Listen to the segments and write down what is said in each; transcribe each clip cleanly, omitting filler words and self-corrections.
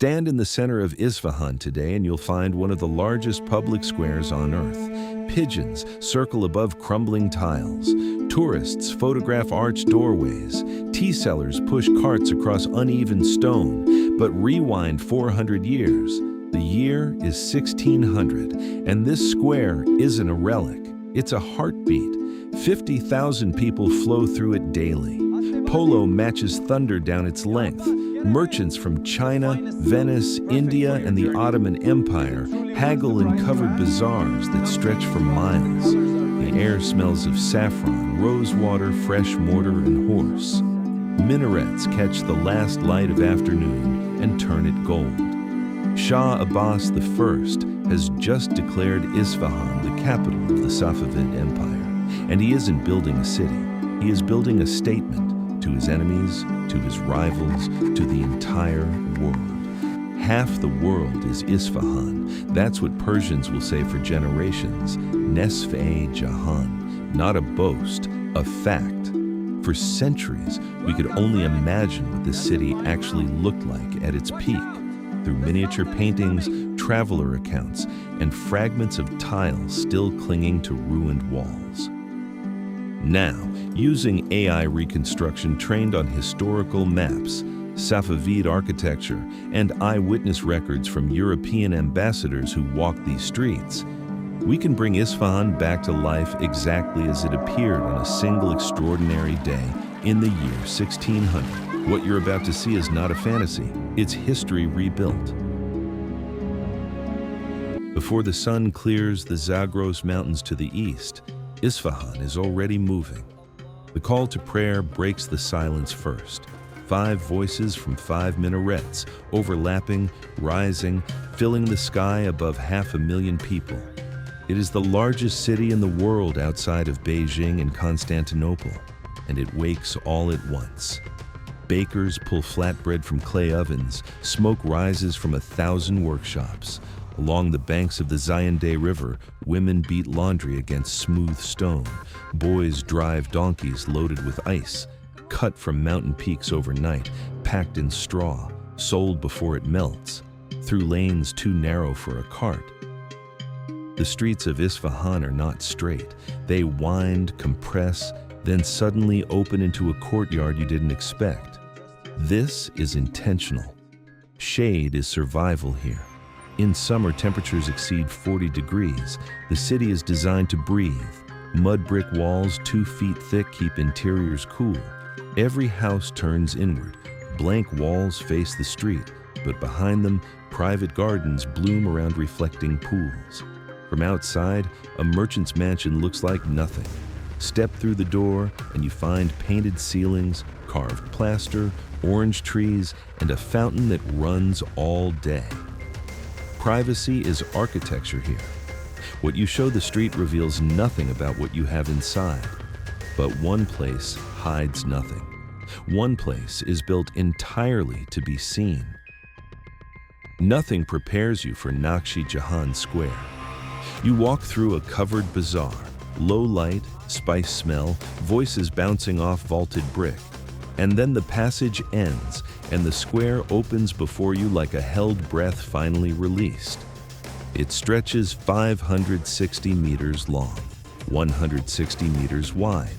Stand in the center of Isfahan today and you'll find one of the largest public squares on earth. Pigeons circle above crumbling tiles. Tourists photograph arched doorways. Tea sellers push carts across uneven stone. But rewind 400 years. The year is 1600, and this square isn't a relic. It's a heartbeat. 50,000 people flow through it daily. Polo matches thunder down its length. Merchants from China, Venice, India, and the Ottoman Empire haggle in covered bazaars that stretch for miles. The air smells of saffron, rosewater, fresh mortar, and horse. Minarets catch the last light of afternoon and turn it gold. Shah Abbas I has just declared Isfahan the capital of the Safavid Empire, and he isn't building a city. He is building a statement to his enemies, to his rivals, to the entire world. Half the world is Isfahan. That's what Persians will say for generations. Naqsh-e Jahan, not a boast, a fact. For centuries, we could only imagine what this city actually looked like at its peak, through miniature paintings, traveler accounts, and fragments of tiles still clinging to ruined walls. Now, using AI reconstruction trained on historical maps, Safavid architecture, and eyewitness records from European ambassadors who walked these streets, we can bring Isfahan back to life exactly as it appeared on a single extraordinary day in the year 1600. What you're about to see is not a fantasy, it's history rebuilt. Before the sun clears the Zagros Mountains to the east, Isfahan is already moving. The call to prayer breaks the silence first. 5 voices from 5 minarets, overlapping, rising, filling the sky above 500,000 people. It is the largest city in the world outside of Beijing and Constantinople, and it wakes all at once. Bakers pull flatbread from clay ovens, smoke rises from 1,000 workshops. Along the banks of the Zayandeh River, women beat laundry against smooth stone. Boys drive donkeys loaded with ice, cut from mountain peaks overnight, packed in straw, sold before it melts, through lanes too narrow for a cart. The streets of Isfahan are not straight. They wind, compress, then suddenly open into a courtyard you didn't expect. This is intentional. Shade is survival here. In summer, temperatures exceed 40 degrees. The city is designed to breathe. Mud brick walls 2 feet thick keep interiors cool. Every house turns inward. Blank walls face the street, but behind them, private gardens bloom around reflecting pools. From outside, a merchant's mansion looks like nothing. Step through the door and you find painted ceilings, carved plaster, orange trees, and a fountain that runs all day. Privacy is architecture here. What you show the street reveals nothing about what you have inside. But one place hides nothing. One place is built entirely to be seen. Nothing prepares you for Nakhshi Jan Square. You walk through a covered bazaar, low light, spice smell, voices bouncing off vaulted brick. And then the passage ends, and the square opens before you like a held breath finally released. It stretches 560 meters long, 160 meters wide.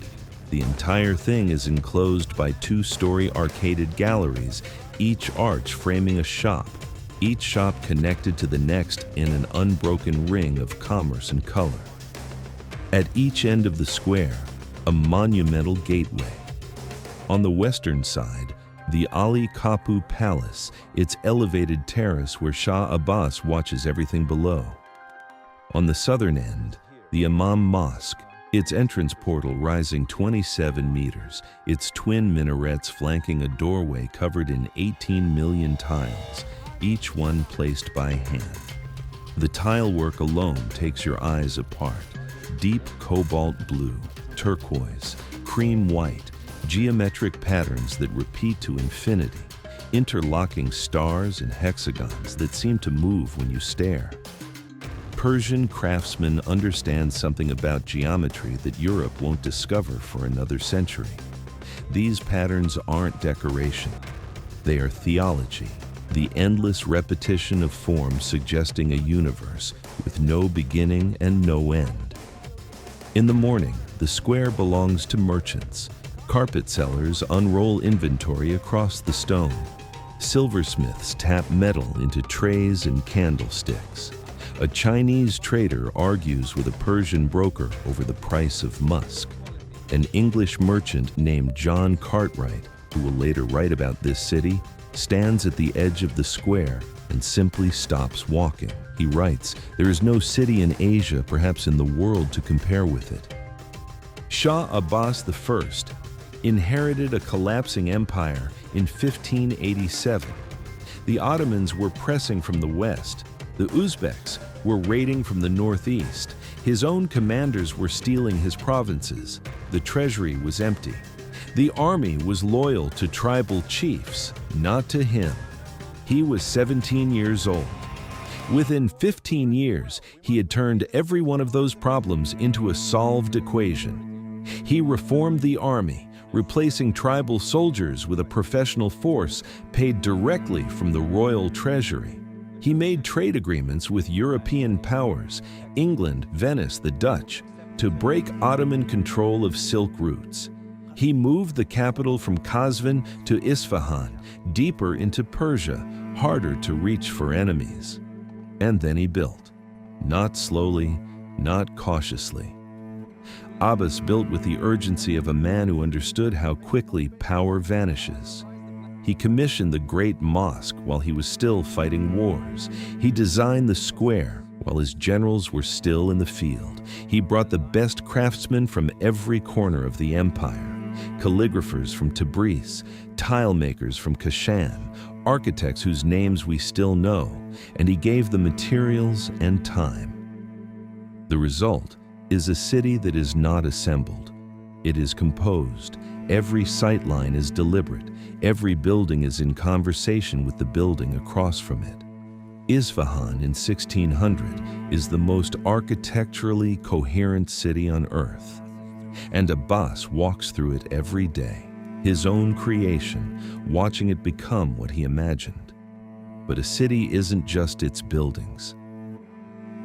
The entire thing is enclosed by 2-story arcaded galleries, each arch framing a shop, each shop connected to the next in an unbroken ring of commerce and color. At each end of the square, a monumental gateway. On the western side, the Ali Kapu Palace, its elevated terrace where Shah Abbas watches everything below. On the southern end, the Imam Mosque, its entrance portal rising 27 meters, its twin minarets flanking a doorway covered in 18 million tiles, each one placed by hand. The tile work alone takes your eyes apart. Deep cobalt blue, turquoise, cream white, geometric patterns that repeat to infinity, interlocking stars and hexagons that seem to move when you stare. Persian craftsmen understand something about geometry that Europe won't discover for another century. These patterns aren't decoration. They are theology. the endless repetition of forms suggesting a universe with no beginning and no end. In the morning, the square belongs to merchants. Carpet sellers unroll inventory across the stone. Silversmiths tap metal into trays and candlesticks. A Chinese trader argues with a Persian broker over the price of musk. An English merchant named John Cartwright, who will later write about this city, stands at the edge of the square and simply stops walking. He writes, "There is no city in Asia, perhaps in the world, to compare with it." Shah Abbas I inherited a collapsing empire in 1587. The Ottomans were pressing from the west. The Uzbeks were raiding from the northeast. His own commanders were stealing his provinces. The treasury was empty. The army was loyal to tribal chiefs, not to him. He was 17 years old. Within 15 years, he had turned every one of those problems into a solved equation. He reformed the army, replacing tribal soldiers with a professional force paid directly from the royal treasury. He made trade agreements with European powers, England, Venice, the Dutch, to break Ottoman control of Silk routes. He moved the capital from Qazvin to Isfahan, deeper into Persia, harder to reach for enemies. And then he built, not slowly, not cautiously. Abbas built with the urgency of a man who understood how quickly power vanishes. He commissioned the Great Mosque while he was still fighting wars. He designed the square while his generals were still in the field. He brought the best craftsmen from every corner of the empire. Calligraphers from Tabriz, tile makers from Kashan, architects whose names we still know, and he gave the materials and time. The result is a city that is not assembled. It is composed. Every sightline is deliberate. Every building is in conversation with the building across from it. Isfahan in 1600 is the most architecturally coherent city on earth. And Abbas walks through it every day, his own creation, watching it become what he imagined. But a city isn't just its buildings.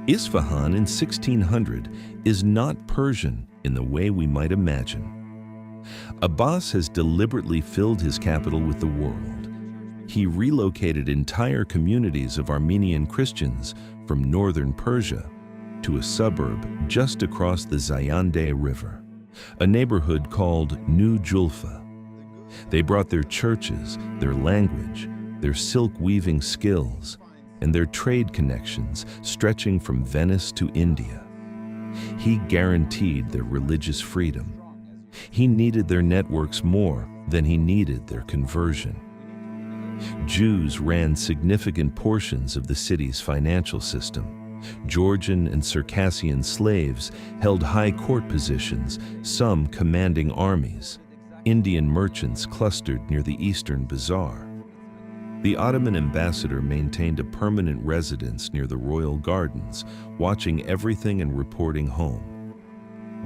Isfahan in 1600 is not Persian in the way we might imagine. Abbas has deliberately filled his capital with the world. He relocated entire communities of Armenian Christians from northern Persia to a suburb just across the Zayandeh River, a neighborhood called New Julfa. They brought their churches, their language, their silk-weaving skills, and their trade connections stretching from Venice to India. He guaranteed their religious freedom. He needed their networks more than he needed their conversion. Jews ran significant portions of the city's financial system. Georgian and Circassian slaves held high court positions, some commanding armies. Indian merchants clustered near the eastern Bizaar. The Ottoman ambassador maintained a permanent residence near the royal gardens, watching everything and reporting home.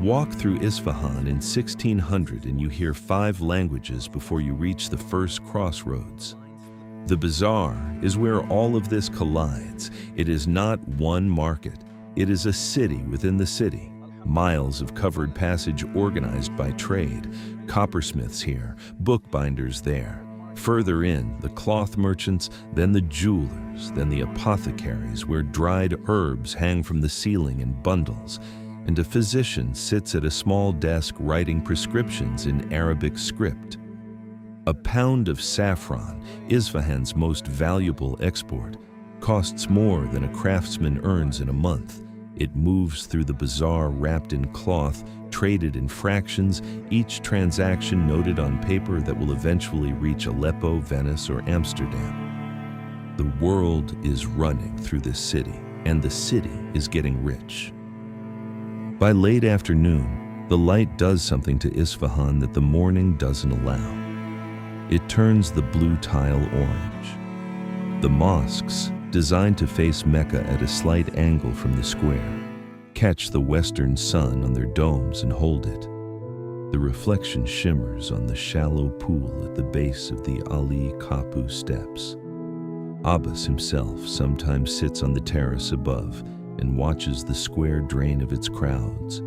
Walk through Isfahan in 1600 and you hear 5 languages before you reach the first crossroads. The Bizaar is where all of this collides. It is not one market. It is a city within the city. Miles of covered passage organized by trade. Coppersmiths here, bookbinders there. Further in, the cloth merchants, then the jewelers, then the apothecaries, where dried herbs hang from the ceiling in bundles, and a physician sits at a small desk writing prescriptions in Arabic script. A pound of saffron, Isfahan's most valuable export, costs more than a craftsman earns in a month. It moves through the bazaar wrapped in cloth, traded in fractions, each transaction noted on paper that will eventually reach Aleppo, Venice, or Amsterdam. The world is running through this city, and the city is getting rich. By late afternoon, the light does something to Isfahan that the morning doesn't allow. It turns the blue tile orange. The mosques, designed to face Mecca at a slight angle from the square, catch the western sun on their domes and hold it. The reflection shimmers on the shallow pool at the base of the Ali Kapu steps. Abbas himself sometimes sits on the terrace above and watches the square drain of its crowds.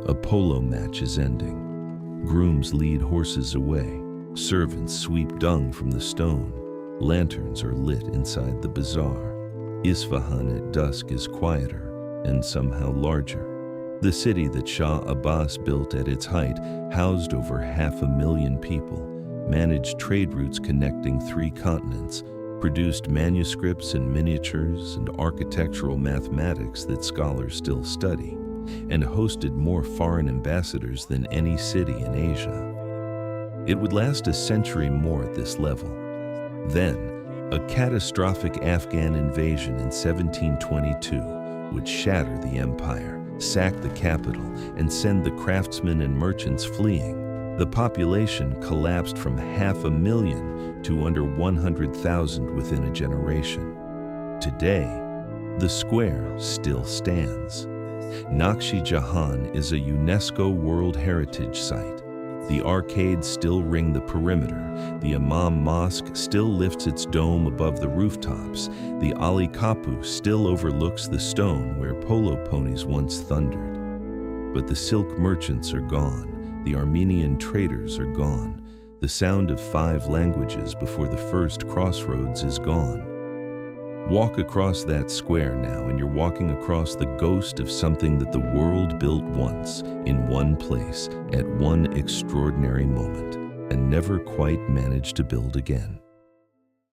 A polo match is ending. Grooms lead horses away. Servants sweep dung from the stone. Lanterns are lit inside the bazaar. Isfahan at dusk is quieter and somehow larger. The city that Shah Abbas built at its height housed over 500,000 people, managed trade routes connecting 3 continents, produced manuscripts and miniatures and architectural mathematics that scholars still study, and hosted more foreign ambassadors than any city in Asia. It would last a century more at this level. Then, a catastrophic Afghan invasion in 1722 would shatter the empire, sack the capital, and send the craftsmen and merchants fleeing. The population collapsed from 500,000 to under 100,000 within a generation. Today, the square still stands. Naqsh-e Jahan is a UNESCO World Heritage Site. The arcades still ring the perimeter. The Imam Mosque still lifts its dome above the rooftops. The Ali Kapu still overlooks the stone where polo ponies once thundered. But the silk merchants are gone. The Armenian traders are gone. The sound of 5 languages before the first crossroads is gone. Walk across that square now, and you're walking across the ghost of something that the world built once, in one place, at one extraordinary moment, and never quite managed to build again.